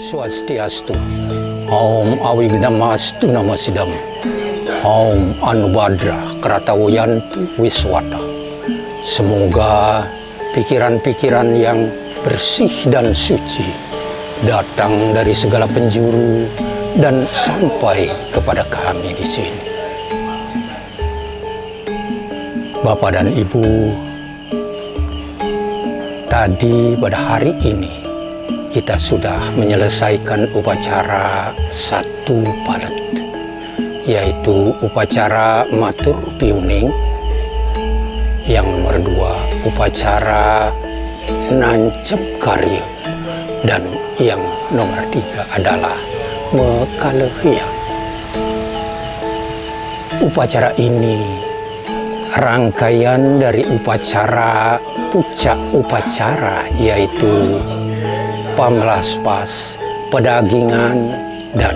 Swastiastu, Om Awigdamastu Namasidam, Om Anubhadra Kratawayantu Wiswata. Semoga pikiran-pikiran yang bersih dan suci datang dari segala penjuru dan sampai kepada kami di sini. Bapak dan Ibu, tadi pada hari ini kita sudah menyelesaikan upacara satu palet, yaitu upacara matur piuning. Yang nomor 2, upacara nancep karya. Dan yang nomor 3 adalah mekalehia. Upacara ini rangkaian dari upacara puncak upacara, yaitu pamlaspas, pedagingan, dan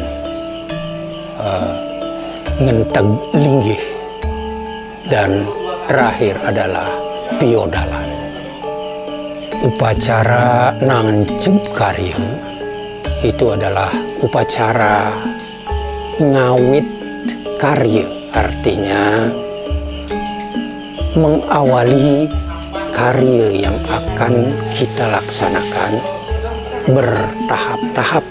ngenteg linggih, dan terakhir adalah piodalan. Upacara nancep karya itu adalah upacara ngawit karya, artinya mengawali karya yang akan kita laksanakan bertahap-tahap.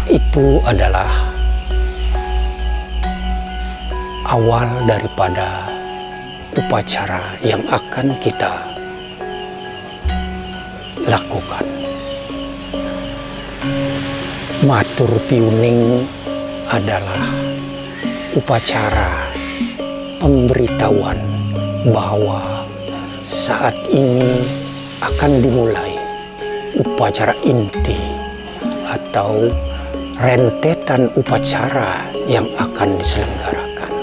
Itu adalah awal daripada upacara yang akan kita lakukan. Matur piuning adalah upacara pemberitahuan bahwa saat ini akan dimulai upacara inti atau rentetan upacara yang akan diselenggarakan.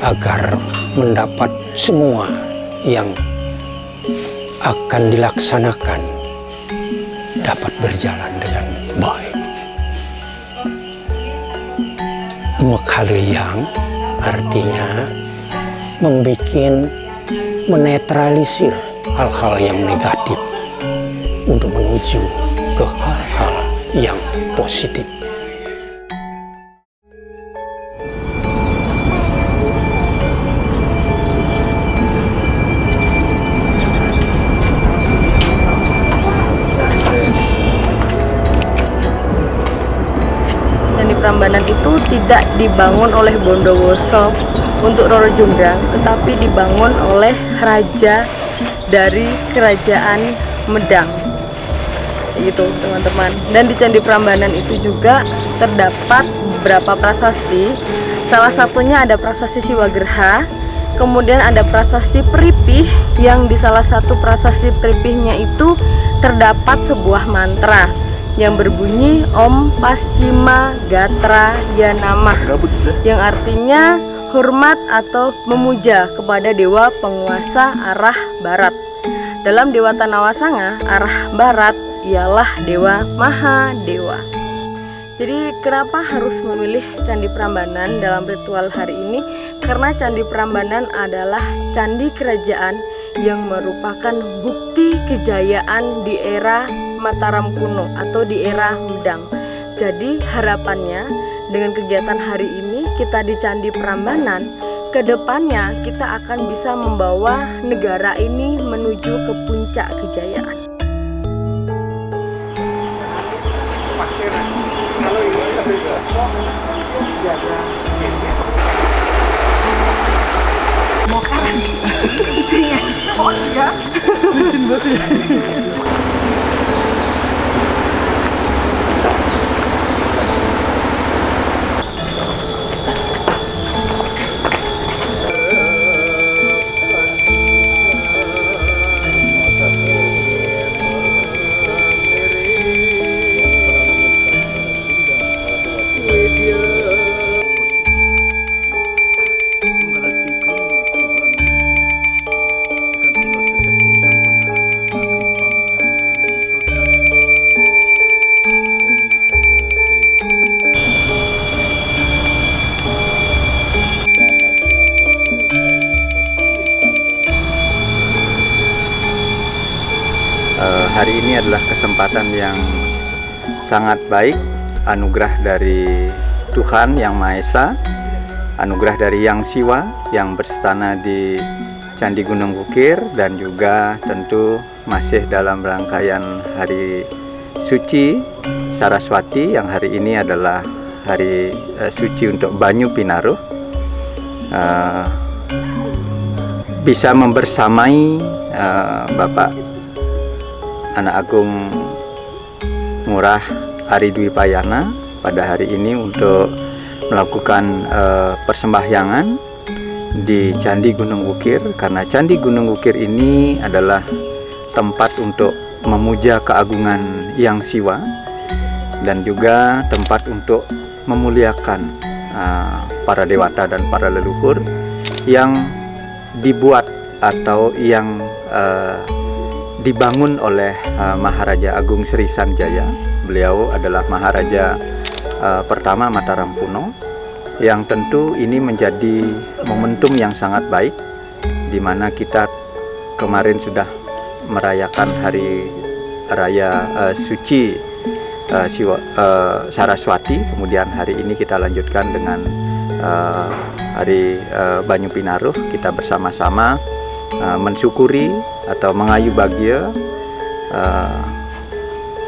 agar mendapat semua yang akan dilaksanakan dapat berjalan dengan baik. Mekaleyang artinya menetralisir hal-hal yang negatif untuk menuju ke hal-hal yang positif. Candi Prambanan itu tidak dibangun oleh Bondowoso untuk Roro Jonggrang, tetapi dibangun oleh raja dari kerajaan Medang, gitu teman-teman. Dan di Candi Prambanan itu juga terdapat beberapa prasasti. Salah satunya ada prasasti Siwagerha, kemudian ada prasasti Peripih, yang di salah satu prasasti Peripihnya itu terdapat sebuah mantra yang berbunyi Om Paschima Gatra Yanamah, yang artinya hormat atau memuja kepada dewa penguasa arah barat. Dalam Dewa Tanawasanga, arah barat ialah Dewa Mahadewa. Jadi kenapa harus memilih Candi Prambanan dalam ritual hari ini? Karena Candi Prambanan adalah candi kerajaan yang merupakan bukti kejayaan di era Mataram kuno atau di era Medang. Jadi harapannya dengan kegiatan hari ini kita di Candi Prambanan, kedepannya kita akan bisa membawa negara ini menuju ke puncak kejayaan. Hari ini adalah kesempatan yang sangat baik, anugerah dari Tuhan Yang Maha Esa, anugerah dari Yang Siwa yang berstana di Candi Gunung Wukir, dan juga tentu masih dalam rangkaian hari suci Saraswati yang hari ini adalah hari suci untuk Banyu Pinaruh. Bisa membersamai Bapak Anak Agung Ngurah Ari Dwi Payana pada hari ini untuk melakukan persembahyangan di Candi Gunung Wukir, karena Candi Gunung Wukir ini adalah tempat untuk memuja keagungan Yang Siwa dan juga tempat untuk memuliakan para dewata dan para leluhur yang dibuat atau yang dibangun oleh Maharaja Agung Sri Sanjaya. Beliau adalah Maharaja pertama Mataram kuno, yang tentu ini menjadi momentum yang sangat baik, di mana kita kemarin sudah merayakan hari raya suci Saraswati, kemudian hari ini kita lanjutkan dengan hari Banyu Pinaruh. Kita bersama-sama mensyukuri atau mengayu bahagia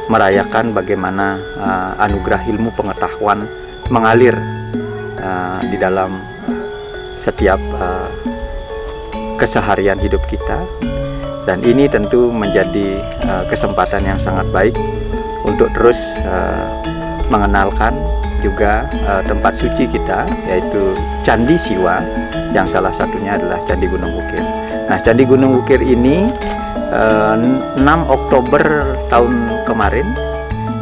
merayakan bagaimana anugerah ilmu pengetahuan mengalir di dalam setiap keseharian hidup kita, dan ini tentu menjadi kesempatan yang sangat baik untuk terus mengenalkan juga tempat suci kita, yaitu Candi Siwa, yang salah satunya adalah Candi Gunung Wukir. Nah, Candi Gunung Wukir ini 6 Oktober tahun kemarin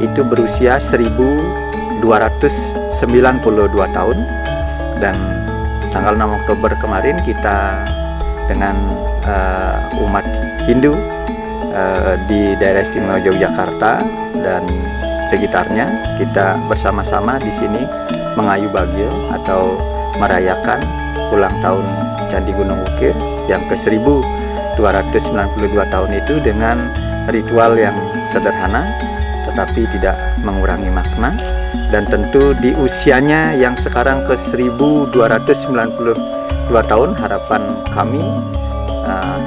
itu berusia 1292 tahun, dan tanggal 6 Oktober kemarin kita dengan umat Hindu di daerah istimewa Yogyakarta dan sekitarnya, kita bersama-sama di sini mengayu bagio atau merayakan ulang tahun Candi Gunung Wukir yang ke-1292 tahun itu dengan ritual yang sederhana tetapi tidak mengurangi makna. Dan tentu di usianya yang sekarang ke-1292 tahun, harapan kami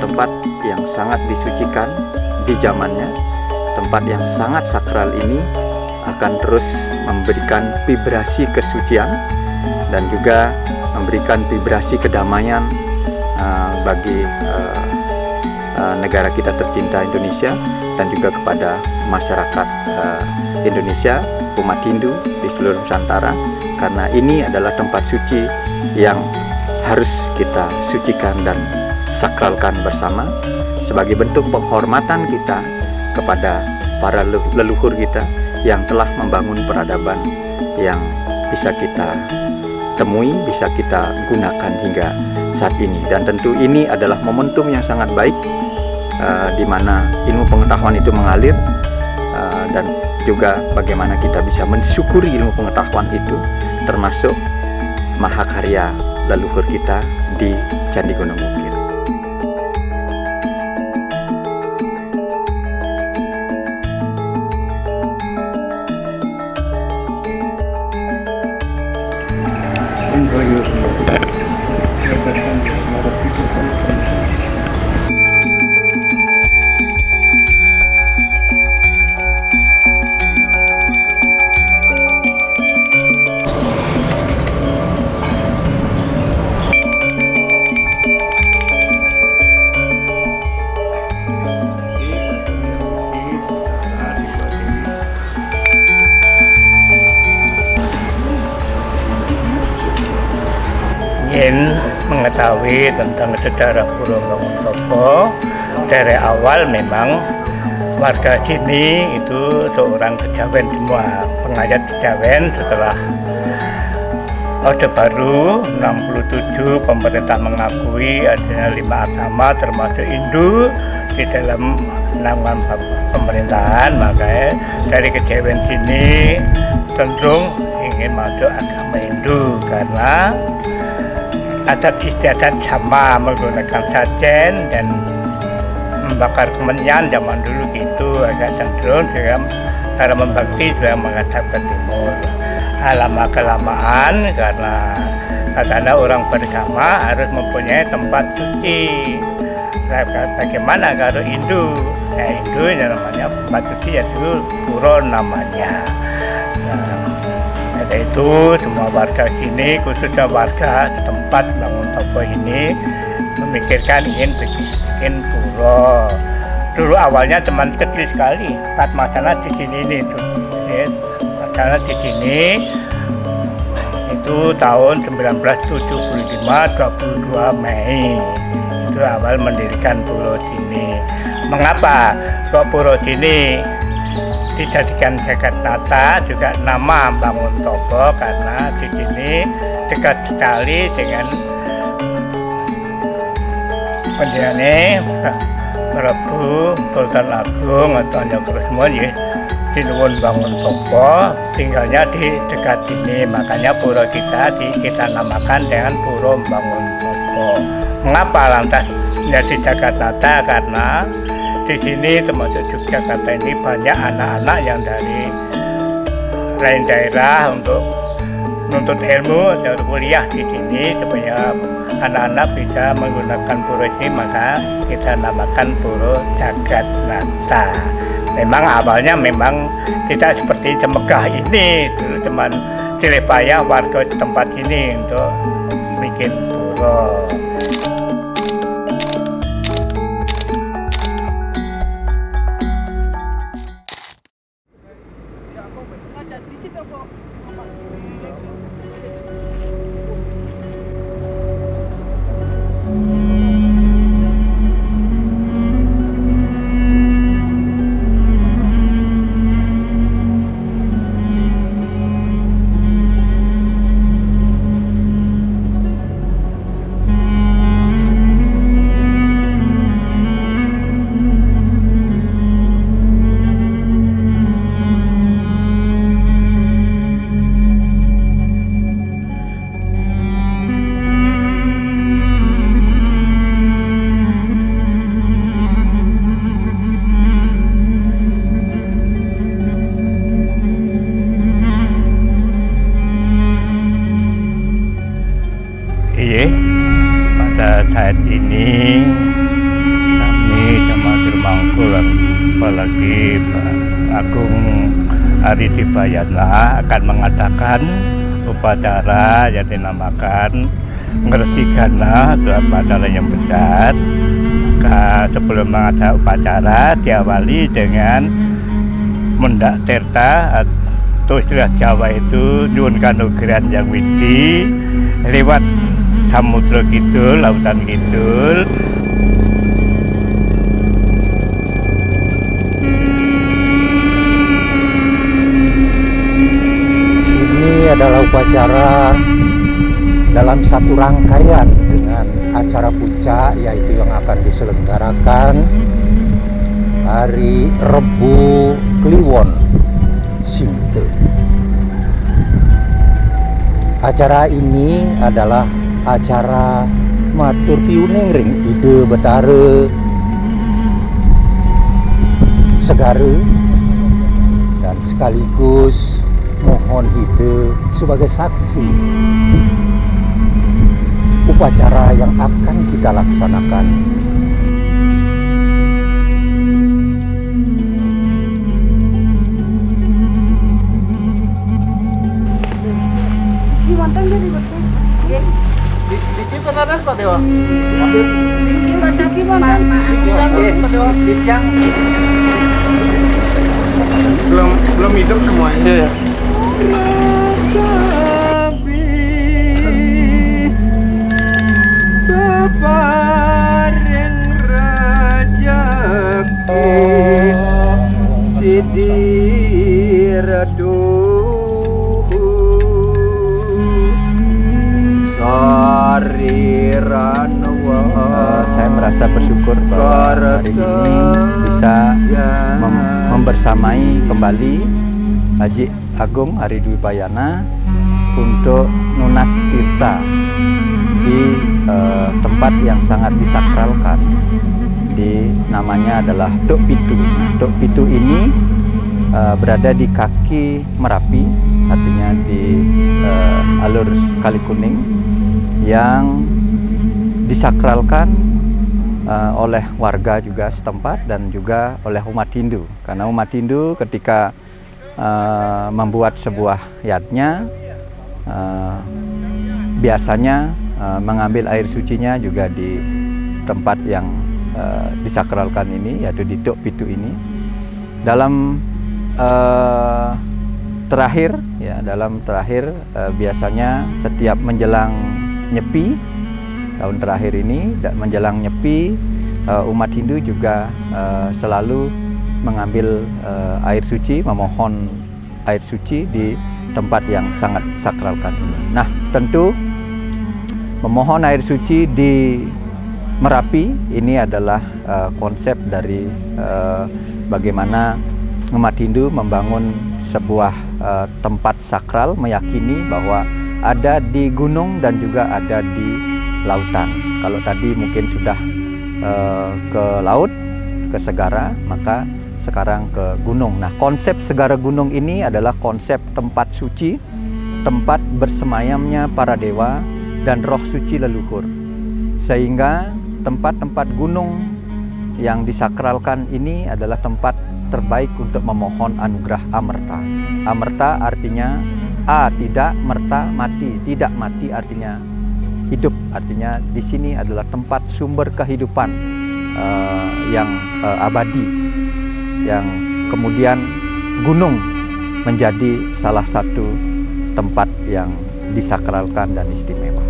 tempat yang sangat disucikan di zamannya, tempat yang sangat sakral ini akan terus memberikan vibrasi kesucian dan juga memberikan vibrasi kedamaian bagi negara kita tercinta Indonesia dan juga kepada masyarakat Indonesia, umat Hindu di seluruh Nusantara, karena ini adalah tempat suci yang harus kita sucikan dan sakralkan bersama sebagai bentuk penghormatan kita kepada para leluhur kita yang telah membangun peradaban yang bisa kita temui, bisa kita gunakan hingga saat ini. Dan tentu ini adalah momentum yang sangat baik di mana ilmu pengetahuan itu mengalir, dan juga bagaimana kita bisa mensyukuri ilmu pengetahuan itu, termasuk mahakarya leluhur kita di Candi Gunung Wukir. Ingin mengetahui tentang sejarah Puro Banguntopo, dari awal memang warga sini itu seorang kejawen semua, pengayat kejawen. Setelah Orde Baru 67 pemerintah mengakui adanya 5 agama termasuk Hindu di dalam naungan pemerintahan, makanya dari kejawen sini cenderung ingin masuk agama Hindu karena adat istiadat sama, menggunakan sajen dan membakar kemenyan zaman dulu gitu, agak cenderung juga cara membakti juga menghadap ke timur. Lama-kelamaan karena orang beragama harus mempunyai tempat suci. Bagaimana kalau Hindu? Ya Hindu yang namanya tempat suci yaitu puro namanya. Itu semua warga sini, khususnya warga tempat Banguntopo ini memikirkan ingin bikin puro. Dulu awalnya cuma kecil sekali, 4 masalah di sini nih tuh. Masalah di sini itu tahun 1975 22 Mei itu awal mendirikan puro sini. Mengapa kok puro sini dijadikan Jagatnata juga nama Banguntopo? Karena di sini dekat sekali dengan pendiriannya Prabu Sultan Agung atau Nyokrosemon ya, Sinuwun Banguntopo tinggalnya di dekat sini, makanya puro kita namakan dengan Puro Banguntopo. Mengapa lantas menjadi Jagatnata? Karena di sini termasuk Yogyakarta ini banyak anak-anak yang dari lain daerah untuk menuntut ilmu atau kuliah di sini, supaya anak-anak bisa menggunakan puro ini, maka kita namakan Puro Jagatnata. Memang awalnya memang tidak seperti semegah ini, dulu cuman cilih payah warga tempat ini untuk bikin puro. Iya, pada saat ini kami sama Dirmangkul, apalagi Pak Agung Ari Dibayana akan mengadakan upacara yang dinamakan Ngrestigana, itu upacara yang besar. Maka sebelum mengadakan upacara diawali dengan mendak terta atau istilah Jawa itu nyuwun kanugrahan yang widi lewat samudra kidul, lautan kidul. Ini adalah upacara dalam satu rangkaian dengan acara puncak, yaitu yang akan diselenggarakan hari Rebo Kliwon Sinte. Acara ini adalah acara matur piuning ring ide betara segara dan sekaligus mohon ide sebagai saksi upacara yang akan kita laksanakan. Belum hidup semuanya. Saya merasa bersyukur bahwa hari ini bisa membersamai kembali Haji Agung Ari Dibayana untuk nunas tirta di tempat yang sangat disakralkan, namanya adalah Tok Pitu. Tok Pitu ini berada di kaki Merapi, artinya di alur Kali Kuning, yang disakralkan oleh warga juga setempat dan juga oleh umat Hindu. Karena umat Hindu ketika membuat sebuah yatnya biasanya mengambil air sucinya juga di tempat yang disakralkan ini, yaitu di Tok Pitu ini. Dalam terakhir biasanya setiap menjelang Nyepi, tahun terakhir ini menjelang Nyepi, umat Hindu juga selalu mengambil air suci, memohon air suci di tempat yang sangat sakralkan ini. Nah, tentu memohon air suci di Merapi ini adalah konsep dari bagaimana umat Hindu membangun sebuah tempat sakral, meyakini bahwa ada di gunung dan juga ada di lautan. Kalau tadi mungkin sudah ke laut, ke segara, maka sekarang ke gunung. Nah, konsep segara gunung ini adalah konsep tempat suci, tempat bersemayamnya para dewa dan roh suci leluhur. Sehingga tempat-tempat gunung yang disakralkan ini adalah tempat terbaik untuk memohon anugerah amerta. Amerta artinya A, tidak, merta, mati. Tidak mati artinya hidup, artinya di sini adalah tempat sumber kehidupan yang abadi, yang kemudian gunung menjadi salah satu tempat yang disakralkan dan istimewa.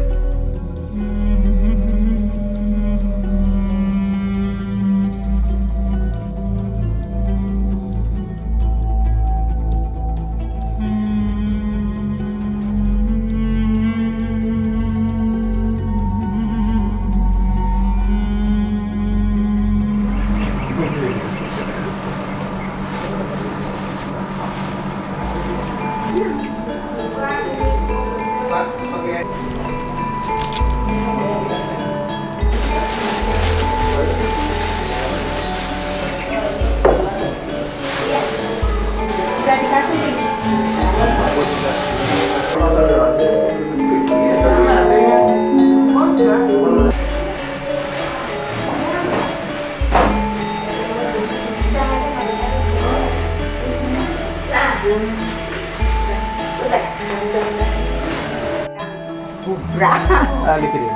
kali kirim.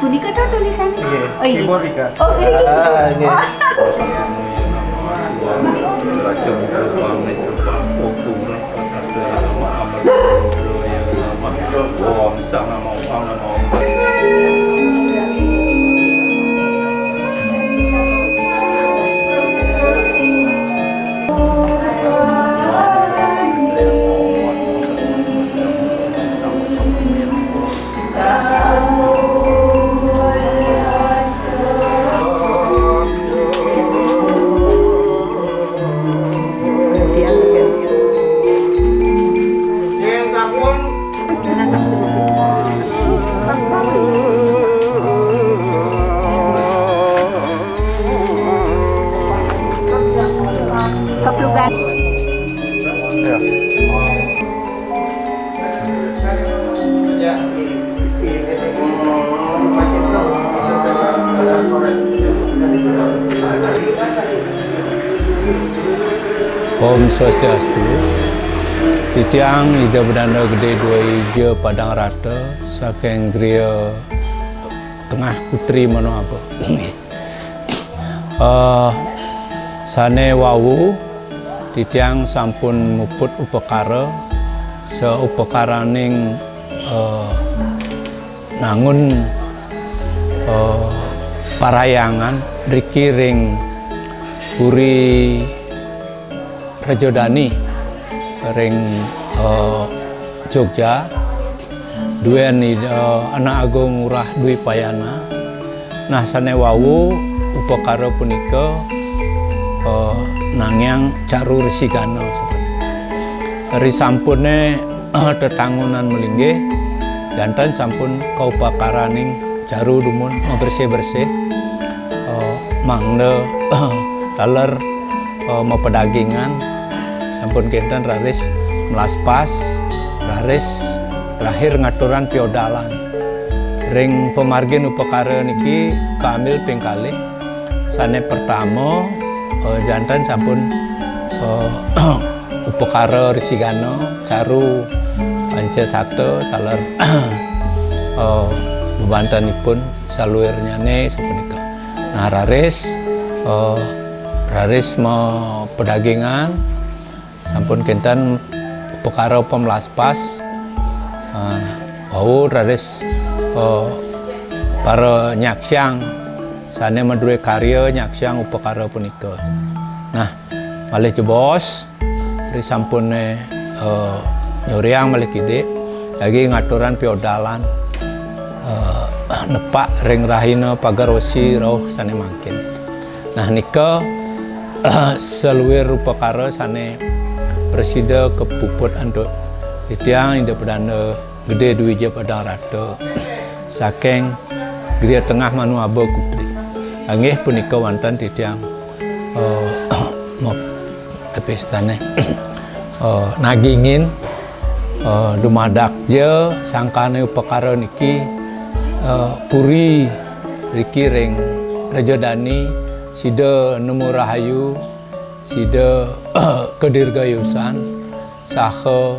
Punika tuh tulisannya. Oh iya. Simbolika. Oh ini. Ini. Kaplukan. Om Swastiastu. Titiang ida berdana gede dua ija padang rata saking griya tengah putri mano apa. Sane wawu titiang sampun muput upakara seupakaraning nangun parayangan riki ring puri Rajodani ring Jogja duwen anak agung Ngurah Dwi Payana. Nah sane wawu upakara punika nangyang Caru Resigana dari sampune tetangunan melinggih jantan sampun kaupakaraning Caru dumun bersih-bersih mangde taler mau pedagingan sampun kinten raris melaspas raris terakhir ngaturan piodalan ring pemargin upakara niki kamil pingkalih sane pertama jantan sampun upakara Resigana Caru Panca Sate taler bebantanipun saluirnyane sapunika. Nah raris mau pedagingan sampun kinten upakara pemelaspas wau raris para nyaksyang sane madure karya nyaksyang upakara punika. Nah malih jebos ri sampune nyoryang malih kidik lagi ngaturan piodalan nepak ring rahina pagarosi rauh sane mangkin. Nah nika seluwir upakara sane presida kepuput anduk titiang indah perdana gede duwija padang rata saking griya tengah manu aba kupri anggih punika wonten titiang pestane nagingin dumadak je sangkane upakara niki puri riki ring Rajodani sida nemu rahayu sida kedirgayusan saha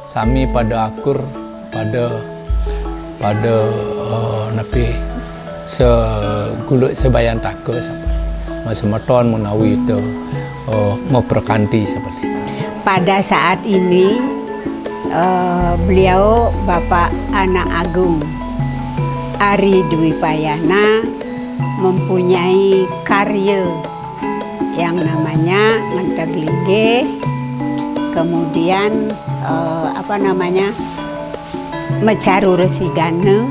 sami pada akur pada napi segulut sebayan taka masa meton menawi itu memperkanti seperti. Pada saat ini beliau Bapak Anak Agung Ari Dwi Payana mempunyai karya yang namanya Ngentaglinggih, kemudian Caru Resigana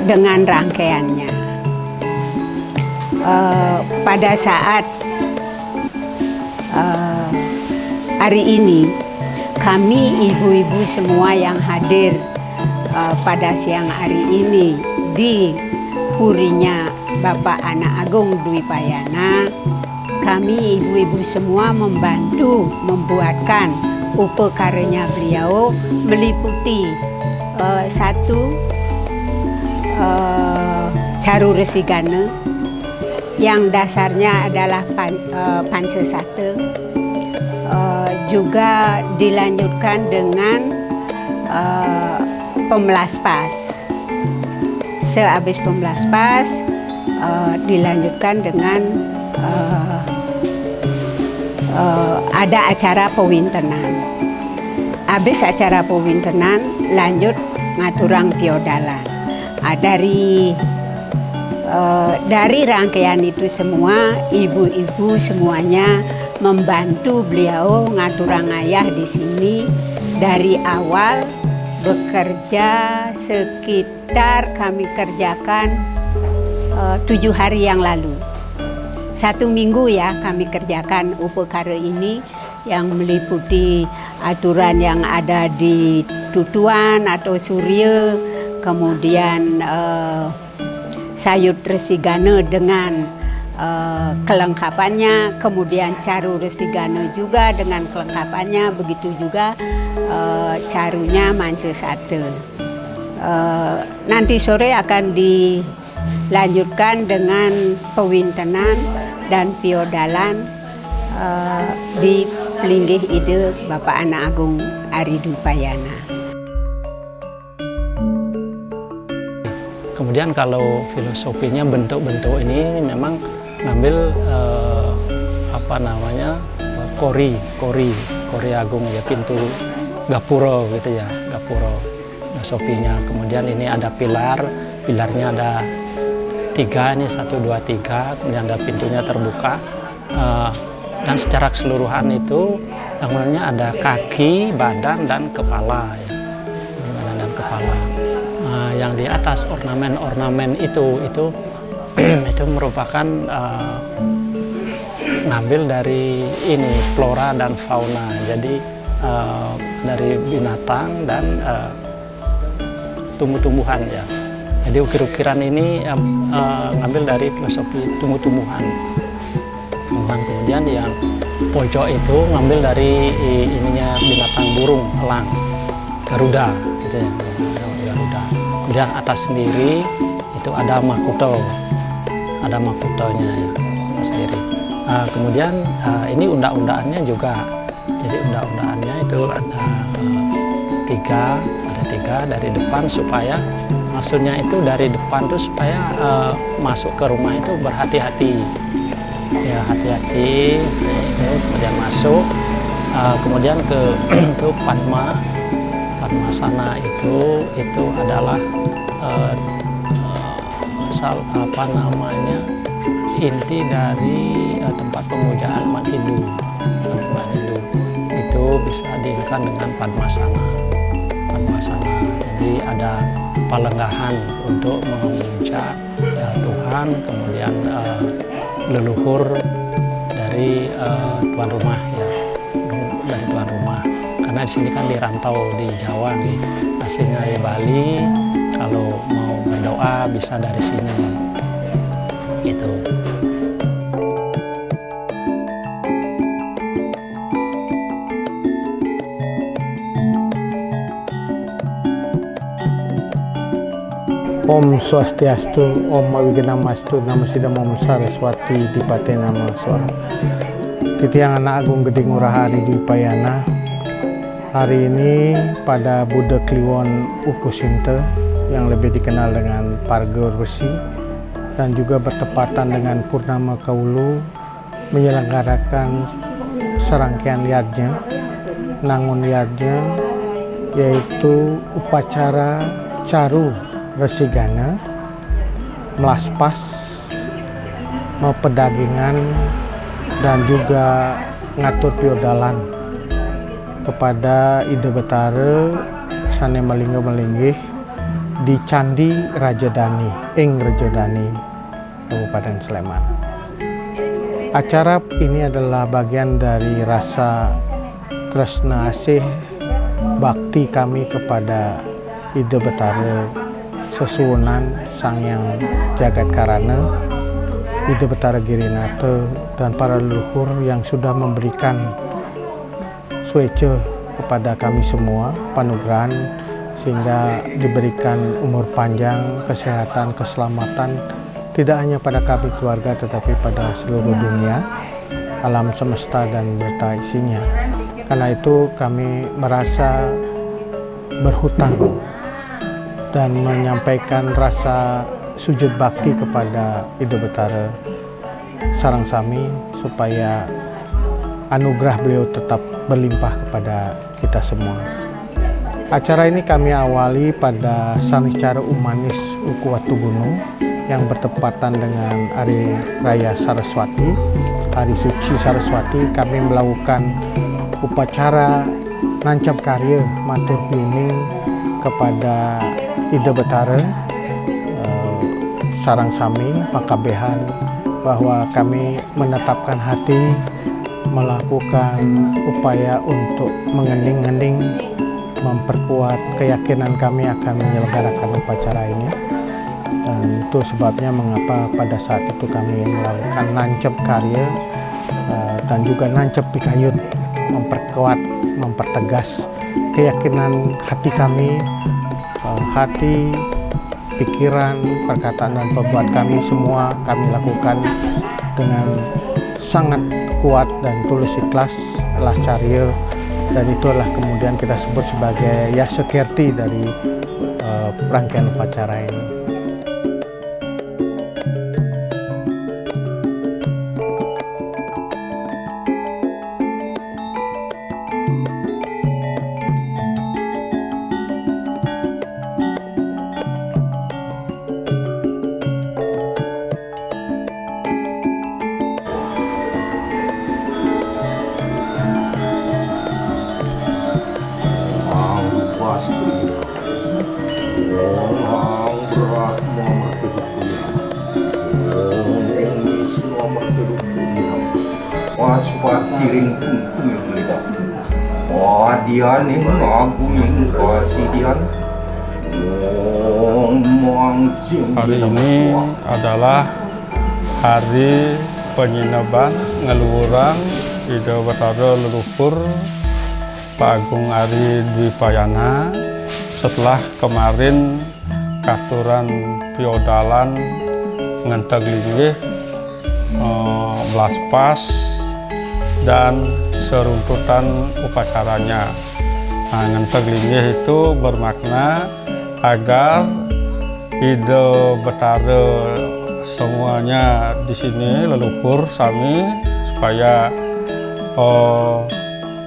dengan rangkaiannya. Pada saat hari ini kami ibu-ibu semua yang hadir pada siang hari ini di purinya Bapak Anak Agung Dwi Payana, kami ibu-ibu semua membantu membuatkan upakaranya beliau meliputi satu Caru Resigana yang dasarnya adalah Panca Sate, juga dilanjutkan dengan pemelaspas. Sehabis pemelaspas dilanjutkan dengan ada acara pewintenan. Habis acara pewintenan lanjut ngaturang piodalan. Dari rangkaian itu semua, ibu-ibu semuanya membantu beliau ngaturang ayah di sini dari awal bekerja sekitar kami kerjakan 7 hari yang lalu. 1 minggu ya kami kerjakan upekara ini yang meliputi aturan yang ada di Tutuan atau Surya, kemudian sayut resigana dengan kelengkapannya, kemudian caru resigana juga dengan kelengkapannya, begitu juga carunya manca sate. Nanti sore akan dilanjutkan dengan pewintenan dan piodalan di Pelinggih Ide Bapak Anak Agung Ari Dwi Payana. Kemudian kalau filosofinya bentuk-bentuk ini memang ngambil kori agung ya, pintu gapuro gitu ya, gapuro filosofinya. Kemudian ini ada pilarnya ada 3, ini 1, 2, 3, kemudian ada pintunya terbuka, dan secara keseluruhan itu bangunannya ada kaki, badan dan kepala ya, badan dan kepala. Yang di atas ornamen itu merupakan ngambil dari ini flora dan fauna, jadi dari binatang dan tumbuh-tumbuhan ya. Jadi ukir-ukiran ini ngambil dari filosofi tumbuh-tumbuhan. Kemudian yang pojok itu ngambil dari ininya binatang burung, elang, Garuda gitu ya. Kemudian atas sendiri itu ada ada makutonya ya, atas sendiri. Kemudian ini unda-undaannya juga, jadi unda-undaannya itu ada 3 dari depan, supaya maksudnya itu dari depan tuh supaya masuk ke rumah itu berhati-hati ya, hati-hati. Kemudian masuk, kemudian ke Padmasana itu adalah inti dari tempat pemujaan umat Hindu. Itu bisa diinginkan dengan Padmasana. Jadi ada palenggahan untuk memuja ya, Tuhan, kemudian leluhur dari tuan rumah ya, dari tuan rumah. Karena di sini kan dirantau di Jawa nih, aslinya di Bali. Kalau mau berdoa bisa dari sini, gitu. Om Swastiastu, Om Awigenamastu, Namo Siddham Om Saraswati Dipate Namo Swaha. Titiang Anak Agung Gede Ngurah Ari Dwi Payana. Hari ini pada Buddha Kliwon Ukusinte yang lebih dikenal dengan Pargo Resi, dan juga bertepatan dengan Purnama Kaulu, menyelenggarakan serangkaian yajna, nangun yajna, yaitu upacara caru resigana, melaspas, mau pedagingan, dan juga ngatur piodalan kepada Ide Betara sane Malinggo-Malinggih di Candi Rajadani, Rajadani, Kabupaten Sleman. Acara ini adalah bagian dari rasa tresna asih bakti kami kepada Ide Betara Sesuwunan Sang Hyang Jagat Karana, Ide Betara Girinata, dan para leluhur yang sudah memberikan swece kepada kami semua, panugrahan, sehingga diberikan umur panjang, kesehatan, keselamatan, tidak hanya pada kami keluarga tetapi pada seluruh dunia, alam semesta dan berta isinya. Karena itu kami merasa berhutang dan menyampaikan rasa sujud bakti kepada Ida Betara Sarangsami supaya anugerah beliau tetap berlimpah kepada kita semua. Acara ini kami awali pada Sanicara Umanis Uku Watu Gunung yang bertepatan dengan Hari Raya Saraswati, Hari Suci Saraswati. Kami melakukan upacara nancap karya matur piuning kepada Ida Betara Sarangsami Pakabehan, bahwa kami menetapkan hati melakukan upaya untuk mengending-ending, memperkuat keyakinan kami akan menyelenggarakan upacara ini. Dan itu sebabnya mengapa pada saat itu kami melakukan nancep karya dan juga nancep pikayut, memperkuat, mempertegas keyakinan hati kami, hati, pikiran, perkataan dan perbuatan kami semua kami lakukan dengan sangat kuat dan tulus ikhlas alas carya, dan itulah kemudian kita sebut sebagai yasekirti dari rangkaian upacara ini. Kiring wah dia nih lagu yang kasih dia. Hari ini adalah hari penyinaban ngeluhurang Ida Betara leluhur Pak Agung Ari Dwi Payana setelah kemarin katuran piodalan ngenteg linggih belas pas dan seruntutan upacaranya. Nah, ngenteg linggih itu bermakna agar Ida Betara semuanya di sini leluhur sami supaya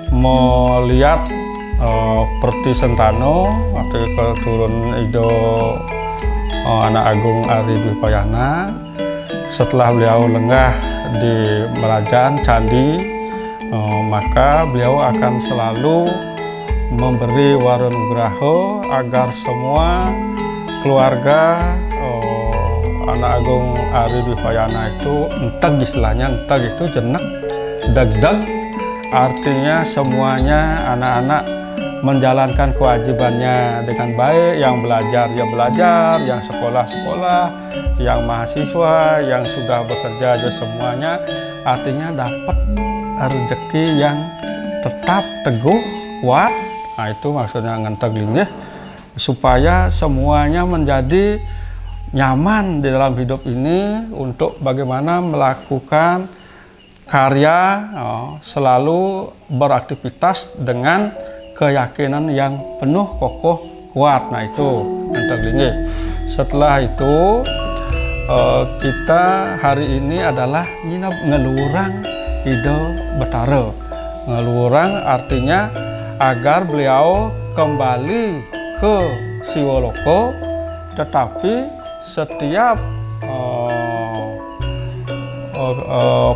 melihat Perti Sentano waktu keturun Ida anak Agung Ari Dwi Payana. Setelah beliau lenggah di Merajan Candi, maka beliau akan selalu memberi warunugraha agar semua keluarga anak Agung Ari Dwi Payana itu enteg, istilahnya enteg itu jenek deg-deg, artinya semuanya anak-anak menjalankan kewajibannya dengan baik, yang belajar ya belajar, yang sekolah-sekolah, yang mahasiswa, yang sudah bekerja aja semuanya, artinya dapat rezeki yang tetap teguh, kuat. Nah, itu maksudnya ngenteg linggih, supaya semuanya menjadi nyaman di dalam hidup ini untuk bagaimana melakukan karya, selalu beraktivitas dengan keyakinan yang penuh, kokoh, kuat. Nah, itu ngenteg linggih. Setelah itu kita hari ini adalah ngeluhurang Ida Betara. Ngeluhurang artinya agar beliau kembali ke Siwoloko, tetapi setiap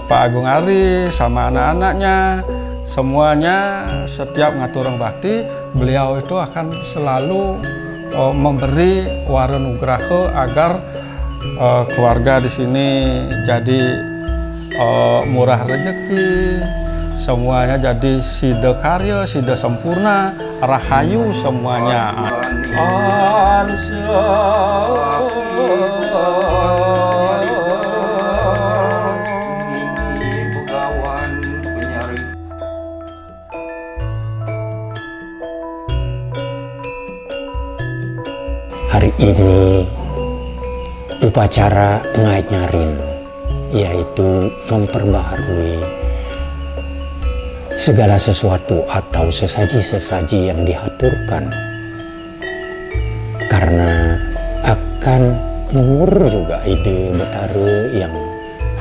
Pak Agung Ari sama anak-anaknya semuanya setiap ngaturang bakti, beliau itu akan selalu memberi warunugraha agar keluarga di sini jadi murah rezeki, semuanya jadi sida karya, sida sempurna, rahayu semuanya. Hari ini upacara ngait nyarin, yaitu memperbaharui segala sesuatu atau sesaji-sesaji yang dihaturkan, karena Timur juga ide Betara yang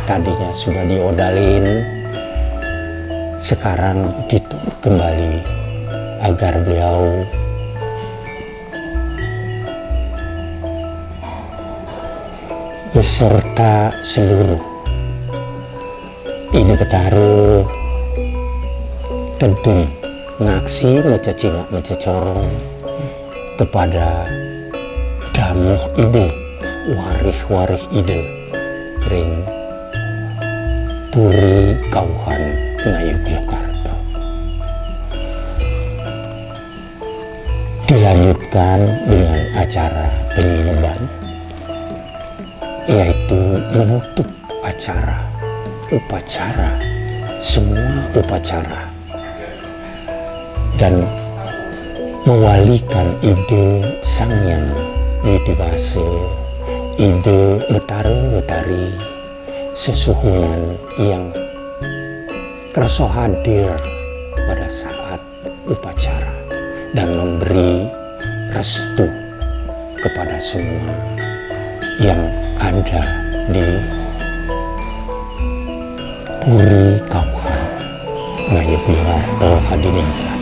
tadinya sudah diodalin sekarang ditur kembali agar beliau beserta seluruh ide Betara tentu ngaksi mencacingak mencecorong kepada damuh ide warih ide ring Puri Kauhan Ngayogyakarta. Dilanjutkan dengan acara penyineban, yaitu menutup acara upacara, semua upacara, dan mewalikan ide Sanghyang Widibasa, ide Betara-betari sesuhunan yang kerso hadir pada saat upacara dan memberi restu kepada semua yang ada di Puri Kauhan Ngayogyakarta Hadiningrat.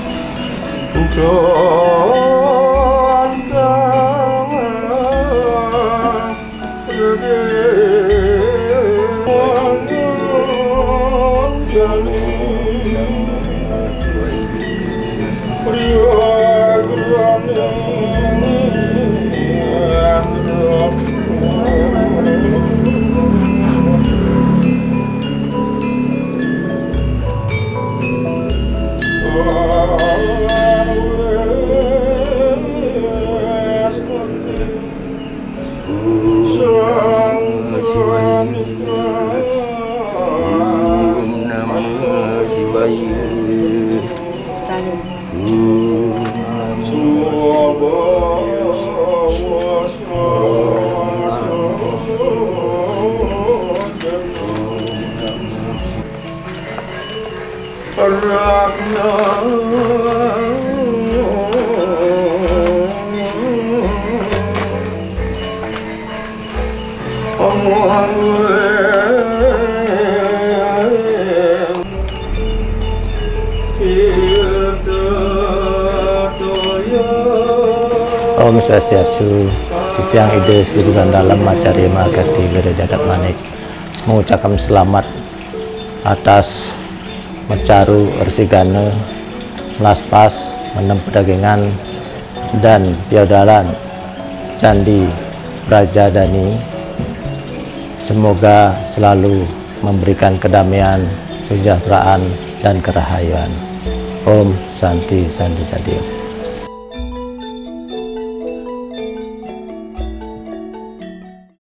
Om Swastiastu, Titiang Ide Siruran Dalam Acarya Margati Wira Jagat Manik mengucapkan selamat atas Mecaru Ersigana, Laspas, Menem Pedagangan, dan Piaudalan Candi Brajadani. Semoga selalu memberikan kedamaian, kesejahteraan, dan kerahayuan. Om Santi Sandi Sadio.